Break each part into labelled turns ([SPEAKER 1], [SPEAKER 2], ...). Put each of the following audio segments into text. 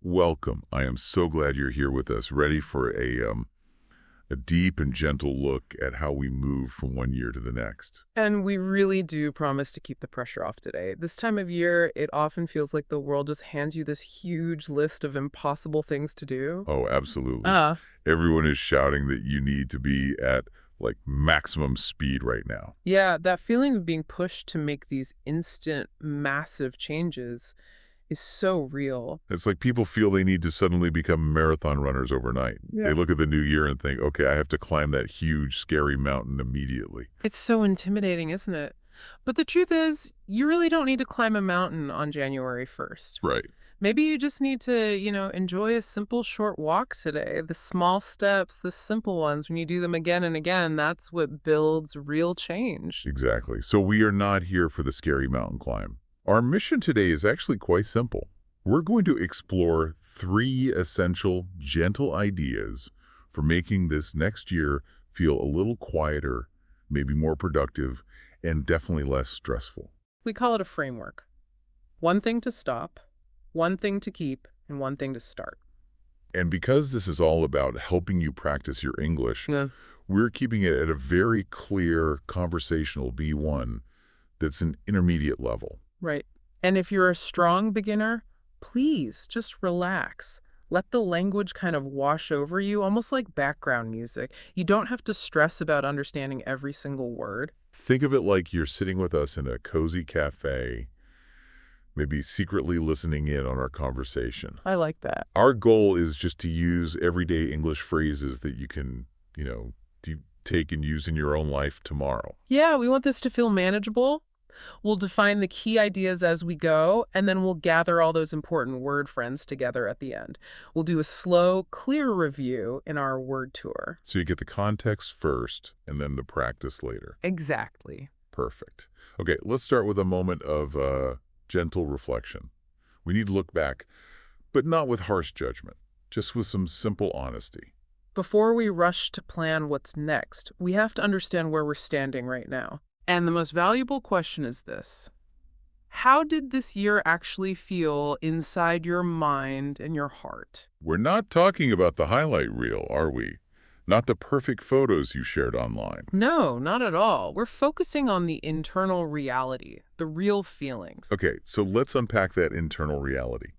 [SPEAKER 1] Welcome. I am so glad you're here with us, ready for a deep and gentle look at how we move from one year to the next.
[SPEAKER 2] And we really do promise to keep the pressure off today. This time of year, it often feels like the world just hands you this huge list of impossible things to do.
[SPEAKER 1] Oh, absolutely.
[SPEAKER 2] Uh,
[SPEAKER 1] Everyone is shouting that you need to be at like maximum speed right now.
[SPEAKER 2] yeah, that feeling of being pushed to make these instant, massive changes is so real.
[SPEAKER 1] It's like people feel they need to suddenly become marathon runners overnight. They
[SPEAKER 2] Yeah.
[SPEAKER 1] look at the new year and think, okay, I have to climb that huge, scary mountain immediately.
[SPEAKER 2] It's so intimidating, isn't it? But the truth is, you really don't need to climb a mountain on January 1st.
[SPEAKER 1] Right.
[SPEAKER 2] Maybe you just need to, enjoy a simple short walk today. The small steps, the simple ones, when you do them again and again, that's what builds real change.
[SPEAKER 1] Exactly. So we are not here for the scary mountain climb. Our mission today is actually quite simple. We're going to explore 3 essential, gentle ideas for making this next year feel a little quieter, maybe more productive, and definitely less stressful.
[SPEAKER 2] We call it a framework. One thing to stop, one thing to keep, and one thing to start.
[SPEAKER 1] And because this is all about helping you practice your English,
[SPEAKER 2] Yeah.
[SPEAKER 1] we're keeping it at a very clear conversational B1 that's an intermediate level.
[SPEAKER 2] Right. And if you're a strong beginner, please just relax. Let the language kind of wash over you, almost like background music. You don't have to stress about understanding every single word.
[SPEAKER 1] Think of it like you're sitting with us in a cozy cafe, maybe secretly listening in on our conversation.
[SPEAKER 2] I like that.
[SPEAKER 1] Our goal is just to use everyday English phrases that you can, take and use in your own life tomorrow.
[SPEAKER 2] Yeah, we want this to feel manageable. We'll define the key ideas as we go, and then we'll gather all those important word friends together at the end. We'll do a slow, clear review in our word tour.
[SPEAKER 1] So you get the context first and then the practice later.
[SPEAKER 2] Exactly.
[SPEAKER 1] Perfect. Okay, let's start with a moment of gentle reflection. We need to look back, but not with harsh judgment, just with some simple honesty.
[SPEAKER 2] Before we rush to plan what's next, we have to understand where we're standing right now. And the most valuable question is this: how did this year actually feel inside your mind and your heart?
[SPEAKER 1] We're not talking about the highlight reel, are we? Not the perfect photos you shared online.
[SPEAKER 2] No, not at all. We're focusing on the internal reality, the real feelings.
[SPEAKER 1] Okay, so let's unpack that internal reality.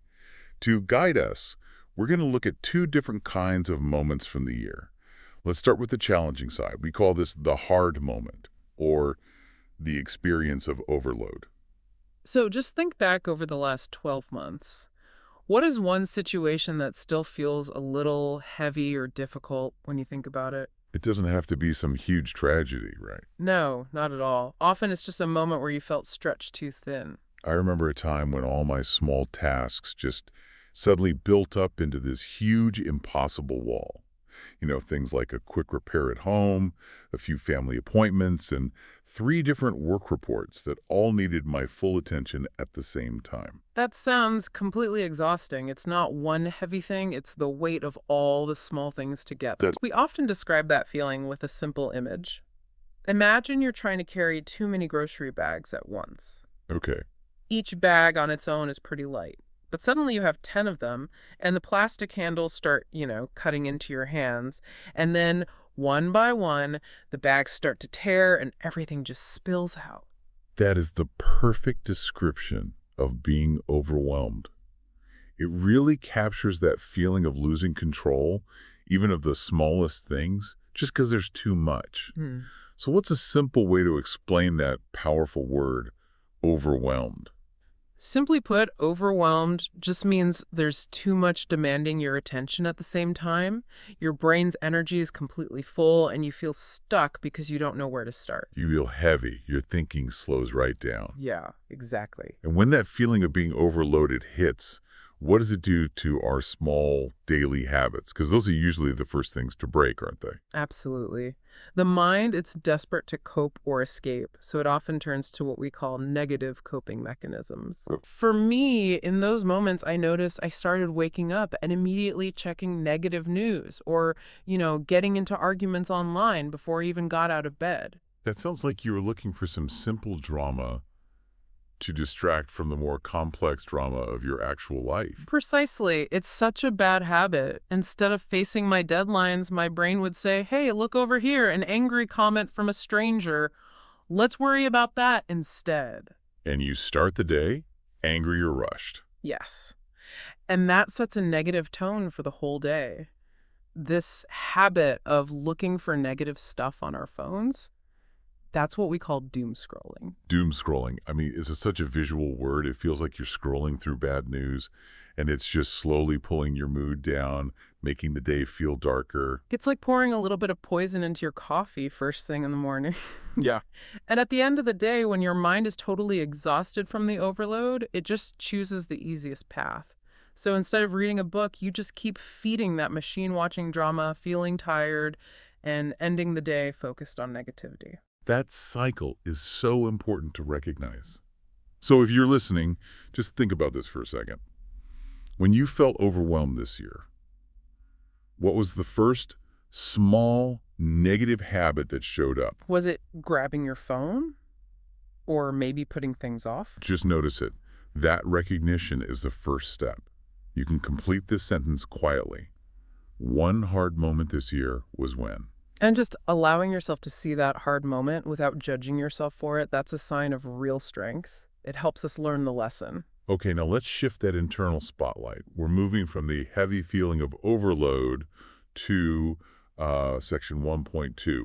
[SPEAKER 1] To guide us, we're going to look at 2 different kinds of moments from the year. Let's start with the challenging side. We call this the hard moment, or the experience of overload.
[SPEAKER 2] So just think back over the last 12 months. What is one situation that still feels a little heavy or difficult when you think about it?
[SPEAKER 1] It doesn't have to be some huge tragedy, right?
[SPEAKER 2] No, not at all. Often it's just a moment where you felt stretched too thin.
[SPEAKER 1] I remember a time when all my small tasks just suddenly built up into this huge, impossible wall. Things like a quick repair at home, a few family appointments, and 3 different work reports that all needed my full attention at the same time.
[SPEAKER 2] That sounds completely exhausting. It's not one heavy thing, it's the weight of all the small things together.
[SPEAKER 1] That's
[SPEAKER 2] We often describe that feeling with a simple image. Imagine you're trying to carry too many grocery bags at once.
[SPEAKER 1] okay.
[SPEAKER 2] Each bag on its own is pretty light. But suddenly you have 10 of them, and the plastic handles start, cutting into your hands. And then, one by one, the bags start to tear and everything just spills out.
[SPEAKER 1] That is the perfect description of being overwhelmed. It really captures that feeling of losing control, even of the smallest things, just because there's too much.
[SPEAKER 2] Hmm.
[SPEAKER 1] So what's a simple way to explain that powerful word, overwhelmed?
[SPEAKER 2] Simply put, overwhelmed just means there's too much demanding your attention at the same time. Your brain's energy is completely full, and you feel stuck because you don't know where to start.
[SPEAKER 1] You feel heavy, your thinking slows right down.
[SPEAKER 2] Yeah, exactly.
[SPEAKER 1] And when that feeling of being overloaded hits, what does it do to our small daily habits? Because those are usually the first things to break, aren't they?
[SPEAKER 2] Absolutely. The mind, it's desperate to cope or escape, so it often turns to what we call negative coping mechanisms.
[SPEAKER 1] Oh.
[SPEAKER 2] For me, in those moments, I noticed I started waking up and immediately checking negative news or, getting into arguments online before I even got out of bed.
[SPEAKER 1] That sounds like you were looking for some simple drama to distract from the more complex drama of your actual life.
[SPEAKER 2] Precisely. It's such a bad habit. Instead of facing my deadlines, my brain would say, hey, look over here, an angry comment from a stranger. Let's worry about that instead.
[SPEAKER 1] And you start the day angry or rushed.
[SPEAKER 2] Yes. And that sets a negative tone for the whole day. This habit of looking for negative stuff on our phones, that's what we call doom scrolling.
[SPEAKER 1] Doom scrolling. I mean, it's such a visual word. It feels like you're scrolling through bad news, and it's just slowly pulling your mood down, making the day feel darker.
[SPEAKER 2] It's like pouring a little bit of poison into your coffee first thing in the morning.
[SPEAKER 1] Yeah.
[SPEAKER 2] And at the end of the day, when your mind is totally exhausted from the overload, it just chooses the easiest path. So instead of reading a book, you just keep feeding that machine watching drama, feeling tired, and ending the day focused on negativity.
[SPEAKER 1] That cycle is so important to recognize. So if you're listening, just think about this for a second. When you felt overwhelmed this year, what was the first small negative habit that showed up?
[SPEAKER 2] Was it grabbing your phone? Or maybe putting things off?
[SPEAKER 1] Just notice it. That recognition is the first step. You can complete this sentence quietly. One hard moment this year was when?
[SPEAKER 2] And just allowing yourself to see that hard moment without judging yourself for it, that's a sign of real strength. It helps us learn the lesson.
[SPEAKER 1] Okay, now let's shift that internal spotlight. We're moving from the heavy feeling of overload to section 1.2,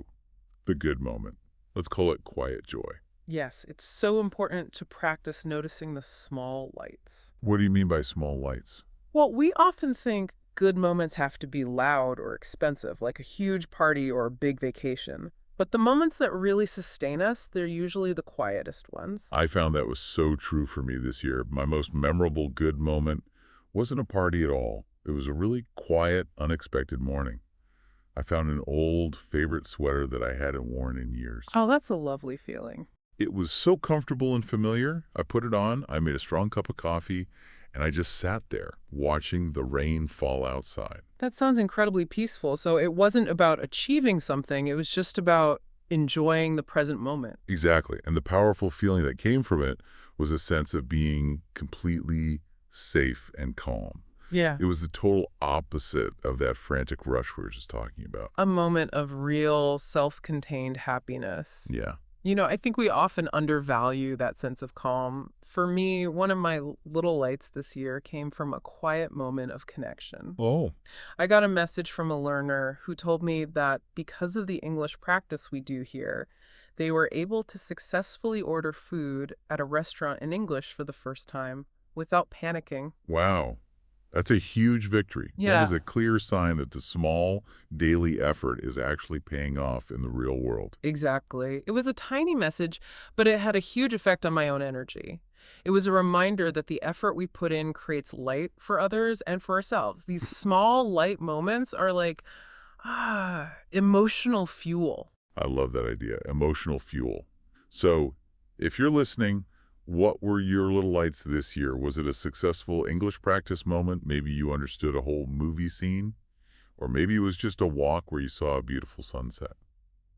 [SPEAKER 1] the good moment. Let's call it quiet joy.
[SPEAKER 2] Yes, it's so important to practice noticing the small lights.
[SPEAKER 1] What do you mean by small lights?
[SPEAKER 2] Well, we often think good moments have to be loud or expensive, like a huge party or a big vacation. But the moments that really sustain us, they're usually the quietest ones.
[SPEAKER 1] I found that was so true for me this year. My most memorable good moment wasn't a party at all. It was a really quiet, unexpected morning. I found an old favorite sweater that I hadn't worn in years.
[SPEAKER 2] Oh, that's a lovely feeling.
[SPEAKER 1] It was so comfortable and familiar. I put it on, I made a strong cup of coffee, and I just sat there watching the rain fall outside.
[SPEAKER 2] That sounds incredibly peaceful. So it wasn't about achieving something, it was just about enjoying the present moment.
[SPEAKER 1] Exactly. And the powerful feeling that came from it was a sense of being completely safe and calm.
[SPEAKER 2] Yeah.
[SPEAKER 1] It was the total opposite of that frantic rush we were just talking about.
[SPEAKER 2] A moment of real self-contained happiness.
[SPEAKER 1] Yeah.
[SPEAKER 2] You know, I think we often undervalue that sense of calm. For me, one of my little lights this year came from a quiet moment of connection.
[SPEAKER 1] Oh.
[SPEAKER 2] I got a message from a learner who told me that because of the English practice we do here, they were able to successfully order food at a restaurant in English for the first time without panicking.
[SPEAKER 1] Wow. That's a huge victory. That
[SPEAKER 2] Yeah.
[SPEAKER 1] is a clear sign that the small daily effort is actually paying off in the real world.
[SPEAKER 2] Exactly. It was a tiny message, but it had a huge effect on my own energy. It was a reminder that the effort we put in creates light for others and for ourselves. These small light moments are like, emotional fuel.
[SPEAKER 1] I love that idea. Emotional fuel. So, if you're listening, what were your little lights this year? Was it a successful English practice moment? Maybe you understood a whole movie scene? Or maybe it was just a walk where you saw a beautiful sunset.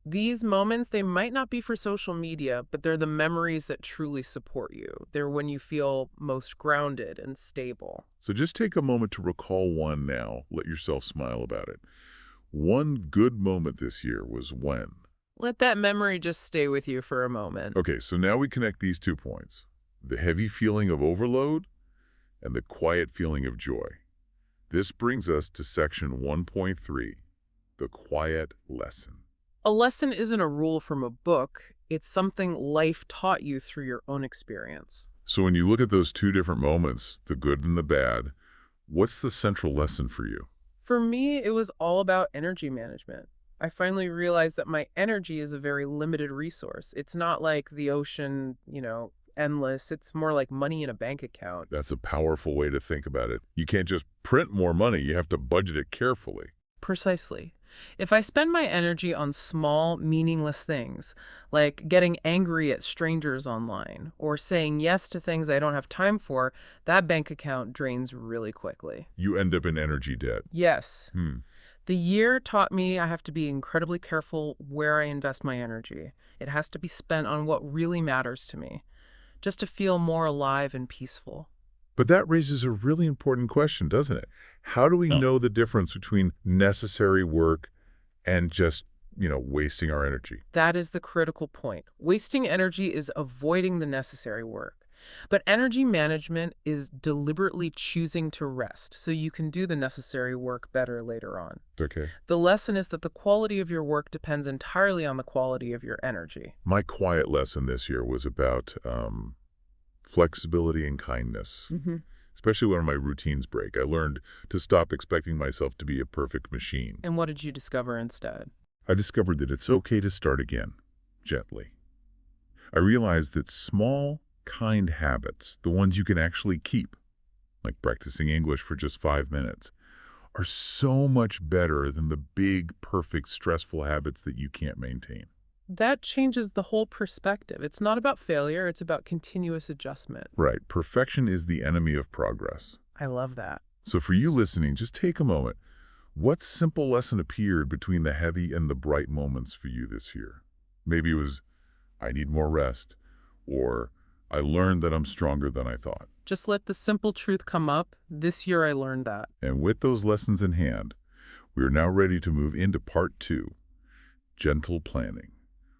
[SPEAKER 2] These moments, they might not be for social media, but they're the memories that truly support you. They're when you feel most grounded and stable.
[SPEAKER 1] So just take a moment to recall one now. Let yourself smile about it. One good moment this year was when?
[SPEAKER 2] Let that memory just stay with you for a moment.
[SPEAKER 1] Okay, so now we connect these 2 points. The heavy feeling of overload and the quiet feeling of joy. This brings us to section 1.3, the quiet lesson.
[SPEAKER 2] A lesson isn't a rule from a book. It's something life taught you through your own experience.
[SPEAKER 1] So when you look at those 2 different moments, the good and the bad, what's the central lesson for you?
[SPEAKER 2] For me, it was all about energy management. I finally realized that my energy is a very limited resource. It's not like the ocean, endless. It's more like money in a bank account.
[SPEAKER 1] That's a powerful way to think about it. You can't just print more money. You have to budget it carefully.
[SPEAKER 2] Precisely. If I spend my energy on small, meaningless things, like getting angry at strangers online or saying yes to things I don't have time for, that bank account drains really quickly.
[SPEAKER 1] You end up in energy debt.
[SPEAKER 2] Yes.
[SPEAKER 1] Hmm.
[SPEAKER 2] The year taught me I have to be incredibly careful where I invest my energy. It has to be spent on what really matters to me. just to feel more alive and peaceful.
[SPEAKER 1] But that raises a really important question, doesn't it? How do we know the difference between necessary work and just, wasting our energy?
[SPEAKER 2] That is the critical point. Wasting energy is avoiding the necessary work. But energy management is deliberately choosing to rest so you can do the necessary work better later on.
[SPEAKER 1] Okay.
[SPEAKER 2] The lesson is that the quality of your work depends entirely on the quality of your energy.
[SPEAKER 1] My quiet lesson this year was about flexibility and kindness. Especially when my routines break. I learned to stop expecting myself to be a perfect machine.
[SPEAKER 2] And what did you discover instead?
[SPEAKER 1] I discovered that it's okay to start again, gently. I realized that small, kind habits, the ones you can actually keep, like practicing English for just 5 minutes, are so much better than the big, perfect, stressful habits that you can't maintain.
[SPEAKER 2] That changes the whole perspective. It's not about failure, it's about continuous adjustment.
[SPEAKER 1] Right. Perfection is the enemy of progress.
[SPEAKER 2] I love that.
[SPEAKER 1] So for you listening, just take a moment. What simple lesson appeared between the heavy and the bright moments for you this year? Maybe it was, I need more rest, or I learned that I'm stronger than I thought.
[SPEAKER 2] Just let the simple truth come up. This year I learned that.
[SPEAKER 1] And with those lessons in hand, we are now ready to move into part 2, gentle planning.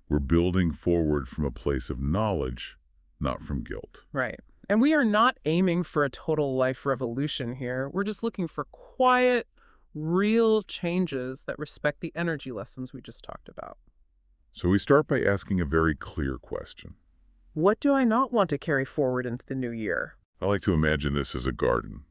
[SPEAKER 1] We're building forward from a place of knowledge, not from guilt.
[SPEAKER 2] Right. And we are not aiming for a total life revolution here. We're just looking for quiet, real changes that respect the energy lessons we just talked about.
[SPEAKER 1] So we start by asking a very clear question.
[SPEAKER 2] What do I not want to carry forward into the new year?
[SPEAKER 1] I like to imagine this as a garden.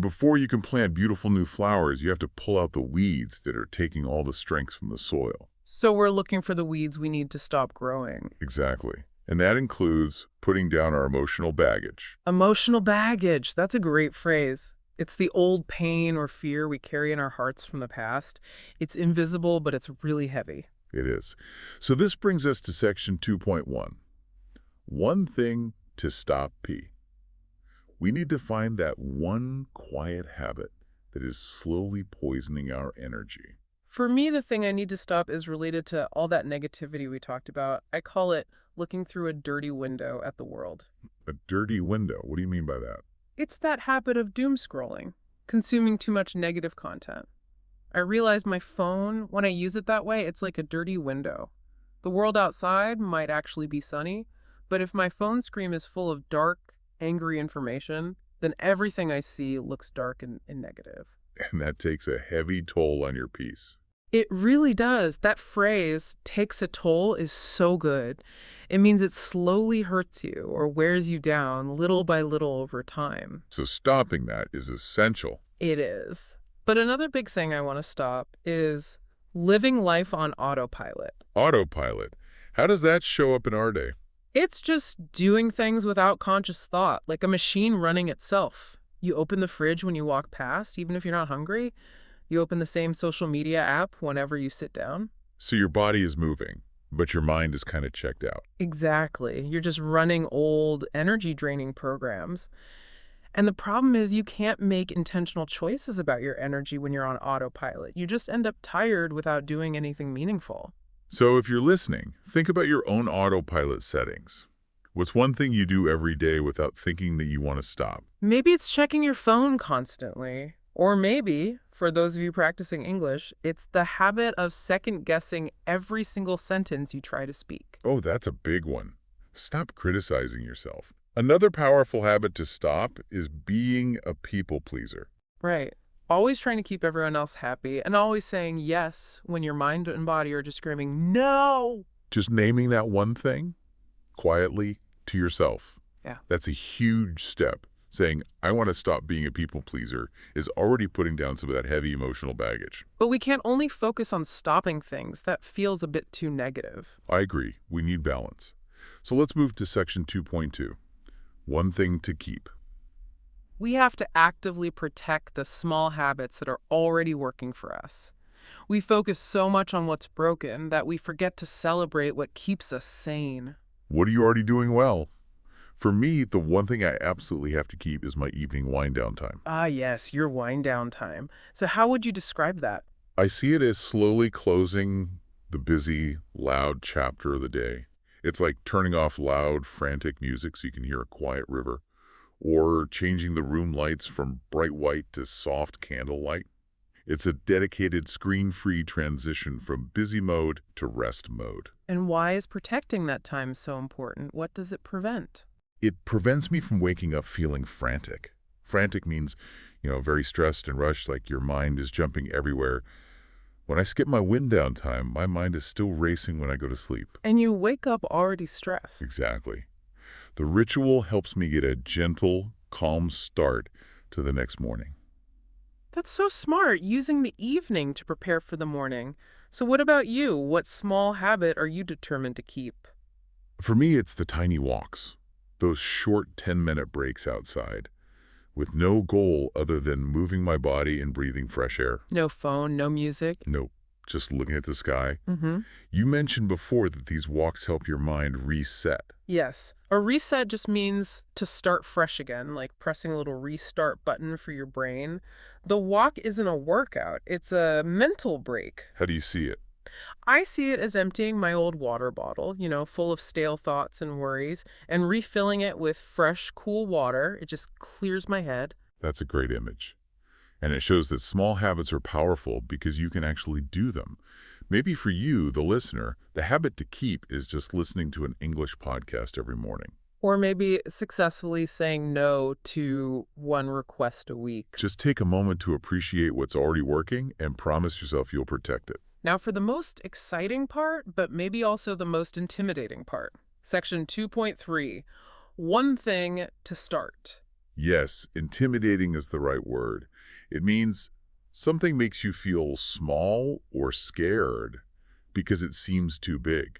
[SPEAKER 1] Before you can plant beautiful new flowers, you have to pull out the weeds that are taking all the strength from the soil.
[SPEAKER 2] So we're looking for the weeds we need to stop growing.
[SPEAKER 1] Exactly. And that includes putting down our emotional baggage.
[SPEAKER 2] Emotional baggage. That's a great phrase. It's the old pain or fear we carry in our hearts from the past. It's invisible, but it's really heavy.
[SPEAKER 1] It is. So this brings us to section 2.1. One thing to stop P. We need to find that one quiet habit that is slowly poisoning our energy.
[SPEAKER 2] For me, the thing I need to stop is related to all that negativity we talked about. I call it looking through a dirty window at the world.
[SPEAKER 1] A dirty window? What do you mean by that?
[SPEAKER 2] It's that habit of doom scrolling, consuming too much negative content. I realize my phone, when I use it that way, it's like a dirty window. The world outside might actually be sunny, but if my phone screen is full of dark, angry information, then everything I see looks dark and negative.
[SPEAKER 1] And that takes a heavy toll on your peace.
[SPEAKER 2] It really does. That phrase, takes a toll, is so good. It means it slowly hurts you or wears you down little by little over time.
[SPEAKER 1] So stopping that is essential.
[SPEAKER 2] It is. But another big thing I want to stop is living life on autopilot.
[SPEAKER 1] Autopilot. How does that show up in our day?
[SPEAKER 2] It's just doing things without conscious thought, like a machine running itself. You open the fridge when you walk past, even if you're not hungry. You open the same social media app whenever you sit down.
[SPEAKER 1] So your body is moving, but your mind is kind of checked out.
[SPEAKER 2] Exactly. You're just running old energy-draining programs. And the problem is you can't make intentional choices about your energy when you're on autopilot. You just end up tired without doing anything meaningful.
[SPEAKER 1] So if you're listening, think about your own autopilot settings. What's one thing you do every day without thinking that you want to stop?
[SPEAKER 2] Maybe it's checking your phone constantly. Or maybe, for those of you practicing English, it's the habit of second-guessing every single sentence you try to speak.
[SPEAKER 1] Oh, that's a big one. Stop criticizing yourself. Another powerful habit to stop is being a people pleaser.
[SPEAKER 2] Right. Always trying to keep everyone else happy and always saying yes when your mind and body are just screaming, no!
[SPEAKER 1] Just naming that one thing quietly to yourself.
[SPEAKER 2] Yeah.
[SPEAKER 1] That's a huge step. Saying, I want to stop being a people pleaser is already putting down some of that heavy emotional baggage.
[SPEAKER 2] But we can't only focus on stopping things. That feels a bit too negative.
[SPEAKER 1] I agree. We need balance. So let's move to section 2.2. One thing to keep.
[SPEAKER 2] We have to actively protect the small habits that are already working for us. We focus so much on what's broken that we forget to celebrate what keeps us sane.
[SPEAKER 1] What are you already doing well? For me, the one thing I absolutely have to keep is my evening wind-down time.
[SPEAKER 2] Ah, yes, your wind-down time. So how would you describe that?
[SPEAKER 1] I see it as slowly closing the busy, loud chapter of the day. It's like turning off loud, frantic music so you can hear a quiet river, or changing the room lights from bright white to soft candlelight. It's a dedicated screen-free transition from busy mode to rest mode.
[SPEAKER 2] And why is protecting that time so important? What does it prevent?
[SPEAKER 1] It prevents me from waking up feeling frantic. Frantic means, very stressed and rushed, like your mind is jumping everywhere. When I skip my wind down time, my mind is still racing when I go to sleep.
[SPEAKER 2] And you wake up already stressed.
[SPEAKER 1] Exactly. The ritual helps me get a gentle, calm start to the next morning.
[SPEAKER 2] That's so smart, using the evening to prepare for the morning. So what about you? What small habit are you determined to keep?
[SPEAKER 1] For me, it's the tiny walks, those short 10-minute breaks outside, with no goal other than moving my body and breathing fresh air.
[SPEAKER 2] No phone, no music?
[SPEAKER 1] Nope, just looking at the sky.
[SPEAKER 2] Mm-hmm.
[SPEAKER 1] You mentioned before that these walks help your mind reset.
[SPEAKER 2] Yes. A reset just means to start fresh again, like pressing a little restart button for your brain. The walk isn't a workout, it's a mental break.
[SPEAKER 1] How do you see it?
[SPEAKER 2] I see it as emptying my old water bottle, full of stale thoughts and worries, and refilling it with fresh, cool water. It just clears my head.
[SPEAKER 1] That's a great image. And it shows that small habits are powerful because you can actually do them. Maybe for you, the listener, the habit to keep is just listening to an English podcast every morning.
[SPEAKER 2] Or maybe successfully saying no to one request a week.
[SPEAKER 1] Just take a moment to appreciate what's already working and promise yourself you'll protect it.
[SPEAKER 2] Now for the most exciting part, but maybe also the most intimidating part. Section 2.3, one thing to start.
[SPEAKER 1] Yes, intimidating is the right word. It means something makes you feel small or scared because it seems too big.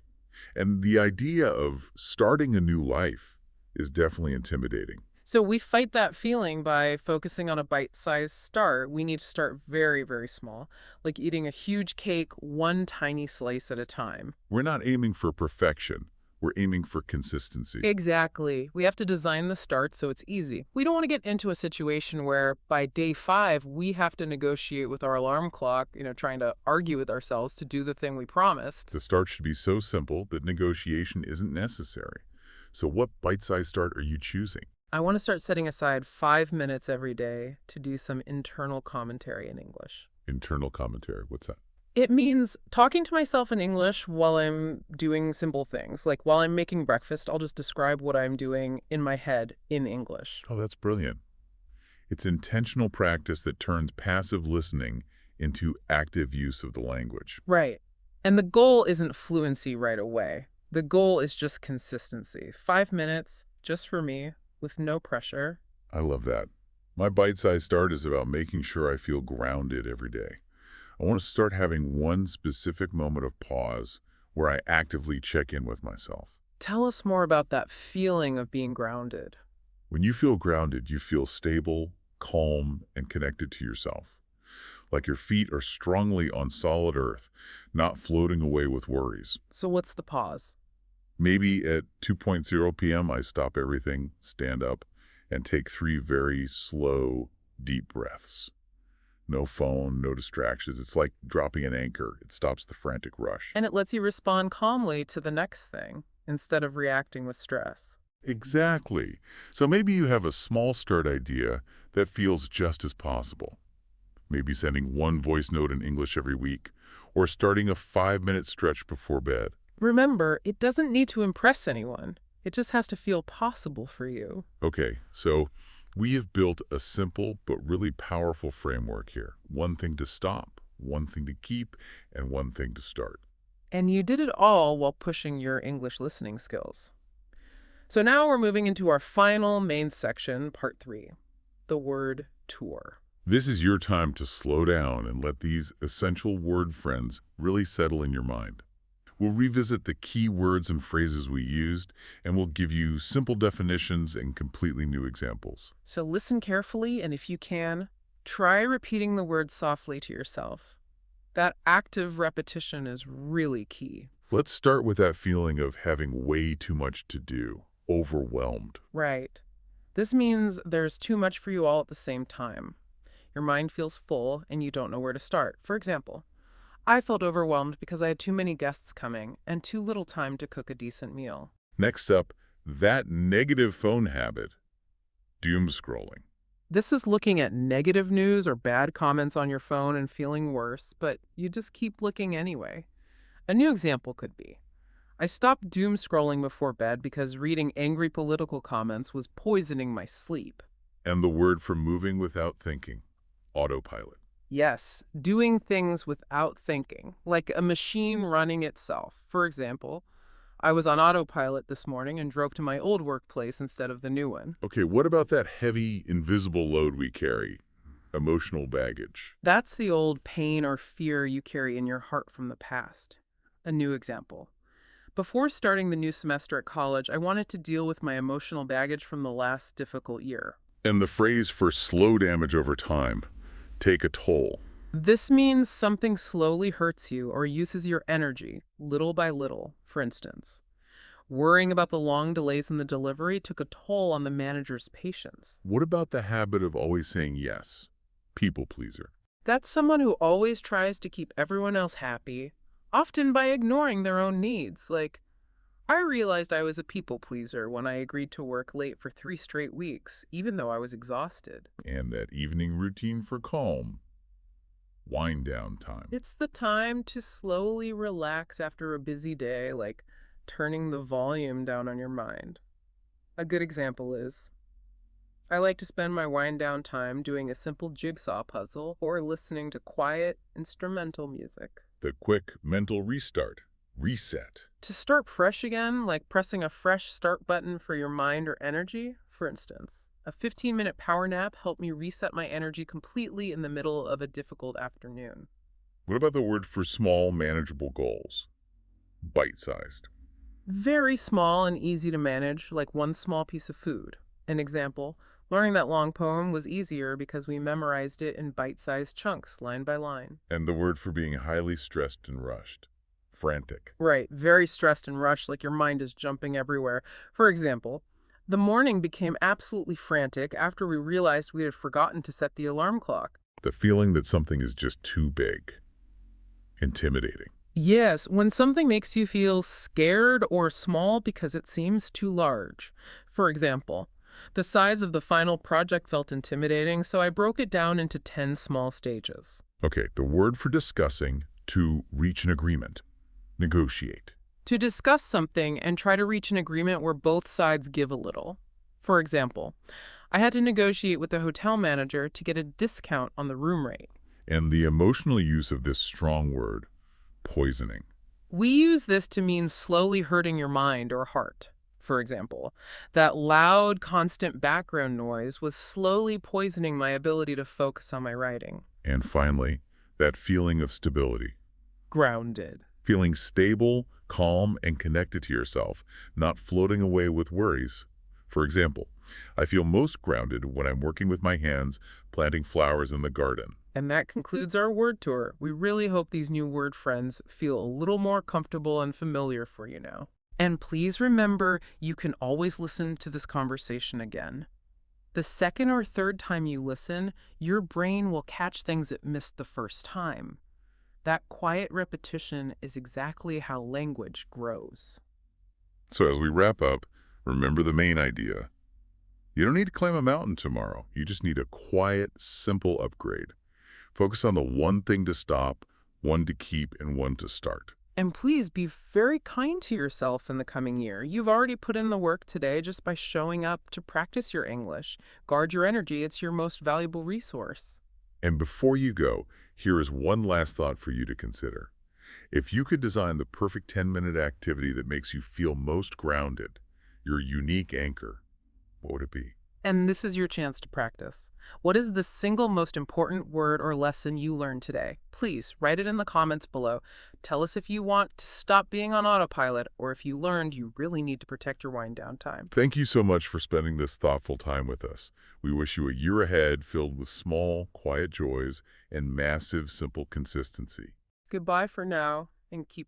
[SPEAKER 1] And the idea of starting a new life is definitely intimidating.
[SPEAKER 2] So we fight that feeling by focusing on a bite-sized start. We need to start very, very small, like eating a huge cake one tiny slice at a time.
[SPEAKER 1] We're not aiming for perfection. We're aiming for consistency.
[SPEAKER 2] Exactly. We have to design the start so it's easy. We don't want to get into a situation where by day 5, we have to negotiate with our alarm clock, trying to argue with ourselves to do the thing we promised.
[SPEAKER 1] The start should be so simple that negotiation isn't necessary. So what bite-sized start are you choosing?
[SPEAKER 2] I want to start setting aside 5 minutes every day to do some internal commentary in English.
[SPEAKER 1] Internal commentary. What's that?
[SPEAKER 2] It means talking to myself in English while I'm doing simple things. Like while I'm making breakfast, I'll just describe what I'm doing in my head in English.
[SPEAKER 1] Oh, that's brilliant. It's intentional practice that turns passive listening into active use of the language.
[SPEAKER 2] Right. And the goal isn't fluency right away. The goal is just consistency. 5 minutes, just for me, with no pressure.
[SPEAKER 1] I love that. My bite-sized start is about making sure I feel grounded every day. I want to start having one specific moment of pause where I actively check in with myself.
[SPEAKER 2] Tell us more about that feeling of being grounded.
[SPEAKER 1] When you feel grounded, you feel stable, calm, and connected to yourself. Like your feet are strongly on solid earth, not floating away with worries.
[SPEAKER 2] So what's the pause?
[SPEAKER 1] Maybe at 2:00 p.m., I stop everything, stand up, and take 3 very slow, deep breaths. No phone, no distractions. It's like dropping an anchor. It stops the frantic rush.
[SPEAKER 2] And it lets you respond calmly to the next thing instead of reacting with stress.
[SPEAKER 1] Exactly. So maybe you have a small start idea that feels just as possible. Maybe sending one voice note in English every week, or starting a 5-minute stretch before bed.
[SPEAKER 2] Remember, it doesn't need to impress anyone. It just has to feel possible for you.
[SPEAKER 1] Okay, so we have built a simple but really powerful framework here. One thing to stop, one thing to keep, and one thing to start.
[SPEAKER 2] And you did it all while pushing your English listening skills. So now we're moving into our final main section, part 3, the word tour.
[SPEAKER 1] This is your time to slow down and let these essential word friends really settle in your mind. We'll revisit the key words and phrases we used, and we'll give you simple definitions and completely new examples.
[SPEAKER 2] So listen carefully, and if you can, try repeating the words softly to yourself. That active repetition is really key.
[SPEAKER 1] Let's start with that feeling of having way too much to do, overwhelmed.
[SPEAKER 2] Right. This means there's too much for you all at the same time. Your mind feels full, and you don't know where to start. For example, I felt overwhelmed because I had too many guests coming and too little time to cook a decent meal.
[SPEAKER 1] Next up, that negative phone habit, doom scrolling.
[SPEAKER 2] This is looking at negative news or bad comments on your phone and feeling worse, but you just keep looking anyway. A new example could be, I stopped doom scrolling before bed because reading angry political comments was poisoning my sleep.
[SPEAKER 1] And the word for moving without thinking, autopilot.
[SPEAKER 2] Yes, doing things without thinking, like a machine running itself. For example, I was on autopilot this morning and drove to my old workplace instead of the new one.
[SPEAKER 1] Okay, what about that heavy, invisible load we carry? Emotional baggage.
[SPEAKER 2] That's the old pain or fear you carry in your heart from the past. A new example. Before starting the new semester at college, I wanted to deal with my emotional baggage from the last difficult year.
[SPEAKER 1] And the phrase for slow damage over time, take a toll.
[SPEAKER 2] This means something slowly hurts you or uses your energy, little by little. For instance, worrying about the long delays in the delivery took a toll on the manager's patience.
[SPEAKER 1] What about the habit of always saying yes? People pleaser.
[SPEAKER 2] That's someone who always tries to keep everyone else happy, often by ignoring their own needs. Like, I realized I was a people pleaser when I agreed to work late for 3 straight weeks, even though I was exhausted.
[SPEAKER 1] And that evening routine for calm, wind down time.
[SPEAKER 2] It's the time to slowly relax after a busy day, like turning the volume down on your mind. A good example is, I like to spend my wind down time doing a simple jigsaw puzzle or listening to quiet, instrumental music.
[SPEAKER 1] The quick mental restart, reset.
[SPEAKER 2] To start fresh again, like pressing a fresh start button for your mind or energy, for instance, a 15-minute power nap helped me reset my energy completely in the middle of a difficult afternoon.
[SPEAKER 1] What about the word for small, manageable goals? Bite-sized.
[SPEAKER 2] Very small and easy to manage, like one small piece of food. An example, learning that long poem was easier because we memorized it in bite-sized chunks, line by line.
[SPEAKER 1] And the word for being highly stressed and rushed, frantic.
[SPEAKER 2] Right, very stressed and rushed, like your mind is jumping everywhere. For example, the morning became absolutely frantic after we realized we had forgotten to set the alarm clock.
[SPEAKER 1] The feeling that something is just too big, intimidating.
[SPEAKER 2] Yes, when something makes you feel scared or small because it seems too large. For example, the size of the final project felt intimidating, so I broke it down into 10 small stages.
[SPEAKER 1] Okay, the word for discussing, to reach an agreement, negotiate.
[SPEAKER 2] To discuss something and try to reach an agreement where both sides give a little. For example, I had to negotiate with the hotel manager to get a discount on the room rate.
[SPEAKER 1] And the emotional use of this strong word, poisoning.
[SPEAKER 2] We use this to mean slowly hurting your mind or heart. For example, that loud, constant background noise was slowly poisoning my ability to focus on my writing.
[SPEAKER 1] And finally, that feeling of stability.
[SPEAKER 2] Grounded.
[SPEAKER 1] Feeling stable, calm, and connected to yourself, not floating away with worries. For example, I feel most grounded when I'm working with my hands, planting flowers in the garden.
[SPEAKER 2] And that concludes our word tour. We really hope these new word friends feel a little more comfortable and familiar for you now. And please remember, you can always listen to this conversation again. The second or third time you listen, your brain will catch things it missed the first time. That quiet repetition is exactly how language grows.
[SPEAKER 1] So as we wrap up, remember the main idea. You don't need to climb a mountain tomorrow. You just need a quiet, simple upgrade. Focus on the one thing to stop, one to keep, and one to start.
[SPEAKER 2] And please be very kind to yourself in the coming year. You've already put in the work today just by showing up to practice your English. Guard your energy. It's your most valuable resource.
[SPEAKER 1] And before you go, here is one last thought for you to consider. If you could design the perfect 10-minute activity that makes you feel most grounded, your unique anchor, what would it be?
[SPEAKER 2] And this is your chance to practice. What is the single most important word or lesson you learned today? Please write it in the comments below. Tell us if you want to stop being on autopilot or if you learned you really need to protect your wind down time.
[SPEAKER 1] Thank you so much for spending this thoughtful time with us. We wish you a year ahead filled with small, quiet joys and massive, simple consistency.
[SPEAKER 2] Goodbye for now and keep